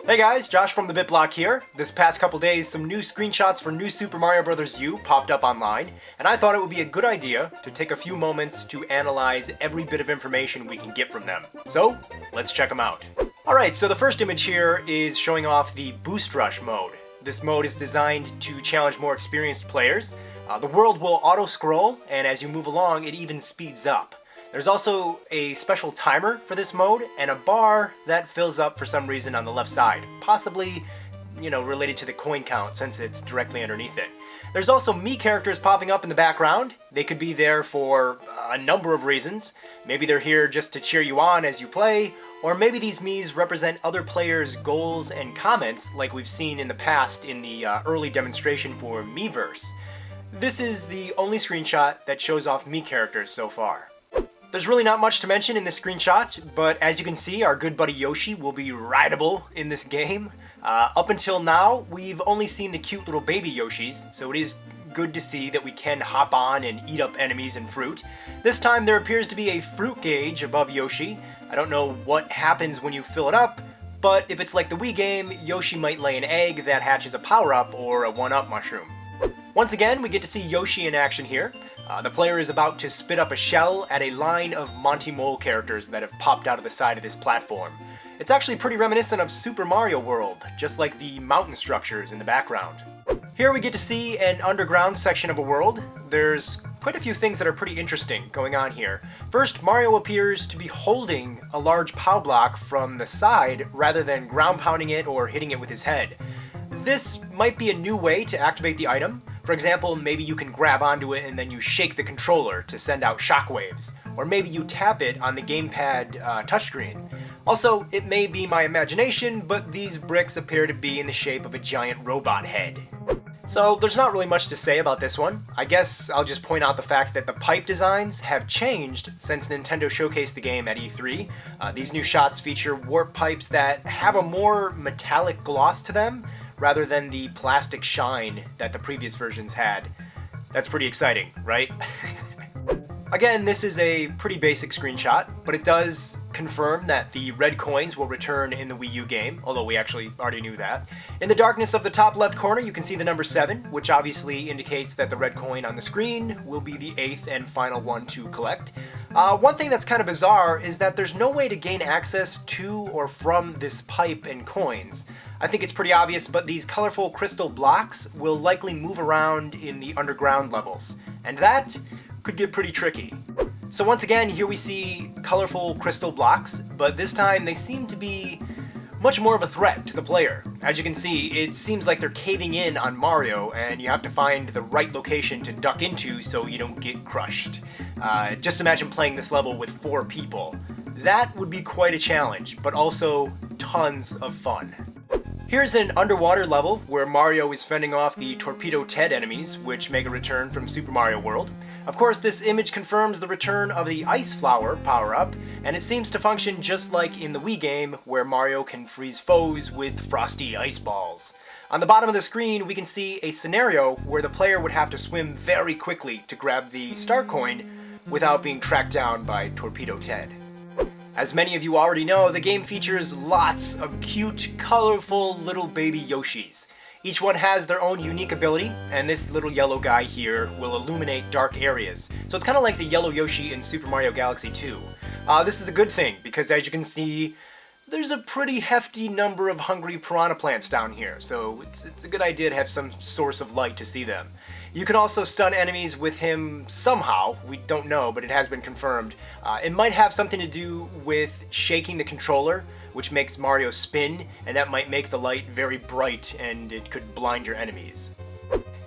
Hey guys, Josh from the BitBlock here. This past couple days, some new screenshots for New Super Mario Bros. U popped up online, and I thought it would be a good idea to take a few moments to analyze every bit of information we can get from them. So, let's check them out. Alright, so the first image here is showing off the Boost Rush mode. This mode is designed to challenge more experienced players. The world will auto-scroll, and as you move along, it even speeds up. There's also a special timer for this mode, and a bar that fills up for some reason on the left side, possibly, related to the coin count since it's directly underneath it. There's also Mii characters popping up in the background. They could be there for a number of reasons. Maybe they're here just to cheer you on as you play, or maybe these Miis represent other players' goals and comments like we've seen in the past in the early demonstration for Miiverse. This is the only screenshot that shows off Mii characters so far. There's really not much to mention in this screenshot, but as you can see, our good buddy Yoshi will be rideable in this game. Up until now, we've only seen the cute little baby Yoshis, so it is good to see that we can hop on and eat up enemies and fruit. This time there appears to be a fruit gauge above Yoshi. I don't know what happens when you fill it up, but if it's like the Wii game, Yoshi might lay an egg that hatches a power-up or a 1-up mushroom. Once again, we get to see Yoshi in action here. The player is about to spit up a shell at a line of Monty Mole characters that have popped out of the side of this platform. It's actually pretty reminiscent of Super Mario World, just like the mountain structures in the background. Here we get to see an underground section of a world. There's quite a few things that are pretty interesting going on here. First, Mario appears to be holding a large POW block from the side rather than ground pounding it or hitting it with his head. This might be a new way to activate the item. For example, maybe you can grab onto it and then you shake the controller to send out shockwaves. Or maybe you tap it on the gamepad touchscreen. Also, it may be my imagination, but these bricks appear to be in the shape of a giant robot head. So there's not really much to say about this one. I guess I'll just point out the fact that the pipe designs have changed since Nintendo showcased the game at E3. These new shots feature warp pipes that have a more metallic gloss to them, rather than the plastic shine that the previous versions had. That's pretty exciting, right? Again, this is a pretty basic screenshot, but it does confirm that the red coins will return in the Wii U game, although we actually already knew that. In the darkness of the top left corner, you can see the number 7, which obviously indicates that the red coin on the screen will be the 8th and final one to collect. One thing that's kind of bizarre is that there's no way to gain access to or from this pipe and coins. I think it's pretty obvious, but these colorful crystal blocks will likely move around in the underground levels, and that could get pretty tricky. So once again, here we see colorful crystal blocks, but this time they seem to be much more of a threat to the player. As you can see, it seems like they're caving in on Mario, and you have to find the right location to duck into so you don't get crushed. Just imagine playing this level with 4 people. That would be quite a challenge, but also tons of fun. Here's an underwater level where Mario is fending off the Torpedo Ted enemies, which make a return from Super Mario World. Of course, this image confirms the return of the Ice Flower power-up, and it seems to function just like in the Wii game, where Mario can freeze foes with frosty ice balls. On the bottom of the screen, we can see a scenario where the player would have to swim very quickly to grab the star coin without being tracked down by Torpedo Ted. As many of you already know, the game features lots of cute, colorful little baby Yoshis. Each one has their own unique ability, and this little yellow guy here will illuminate dark areas. So it's kind of like the yellow Yoshi in Super Mario Galaxy 2. This is a good thing, because as you can see, there's a pretty hefty number of hungry piranha plants down here, so it's a good idea to have some source of light to see them. You can also stun enemies with him somehow. We don't know, but it has been confirmed. It might have something to do with shaking the controller, which makes Mario spin, and that might make the light very bright, and it could blind your enemies.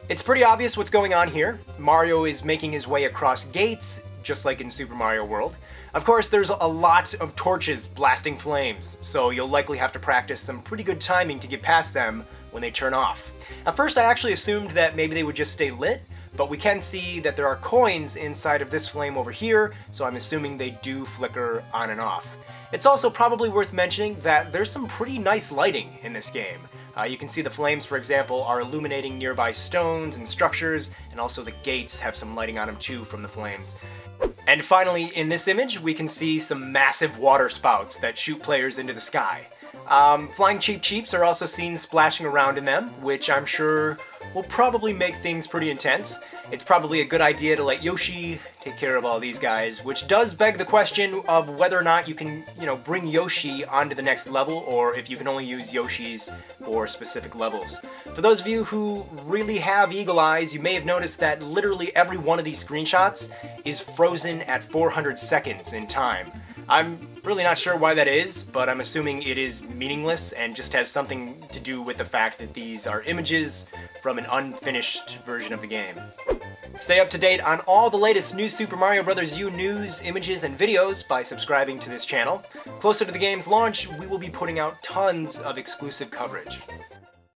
It's pretty obvious what's going on here. Mario is making his way across gates, just like in Super Mario World. Of course, there's a lot of torches blasting flames, so you'll likely have to practice some pretty good timing to get past them when they turn off. At first, I actually assumed that maybe they would just stay lit, but we can see that there are coins inside of this flame over here, so I'm assuming they do flicker on and off. It's also probably worth mentioning that there's some pretty nice lighting in this game. You can see the flames, for example, are illuminating nearby stones and structures, and also the gates have some lighting on them too from the flames. And finally, in this image, we can see some massive water spouts that shoot players into the sky. Flying Cheep Cheeps are also seen splashing around in them, which I'm sure will probably make things pretty intense. It's probably a good idea to let Yoshi take care of all these guys, which does beg the question of whether or not you can, bring Yoshi onto the next level, or if you can only use Yoshis for specific levels. For those of you who really have eagle eyes, you may have noticed that literally every one of these screenshots is frozen at 400 seconds in time. I'm really not sure why that is, but I'm assuming it is meaningless and just has something to do with the fact that these are images from an unfinished version of the game. Stay up to date on all the latest new Super Mario Bros. U news, images, and videos by subscribing to this channel. Closer to the game's launch, we will be putting out tons of exclusive coverage.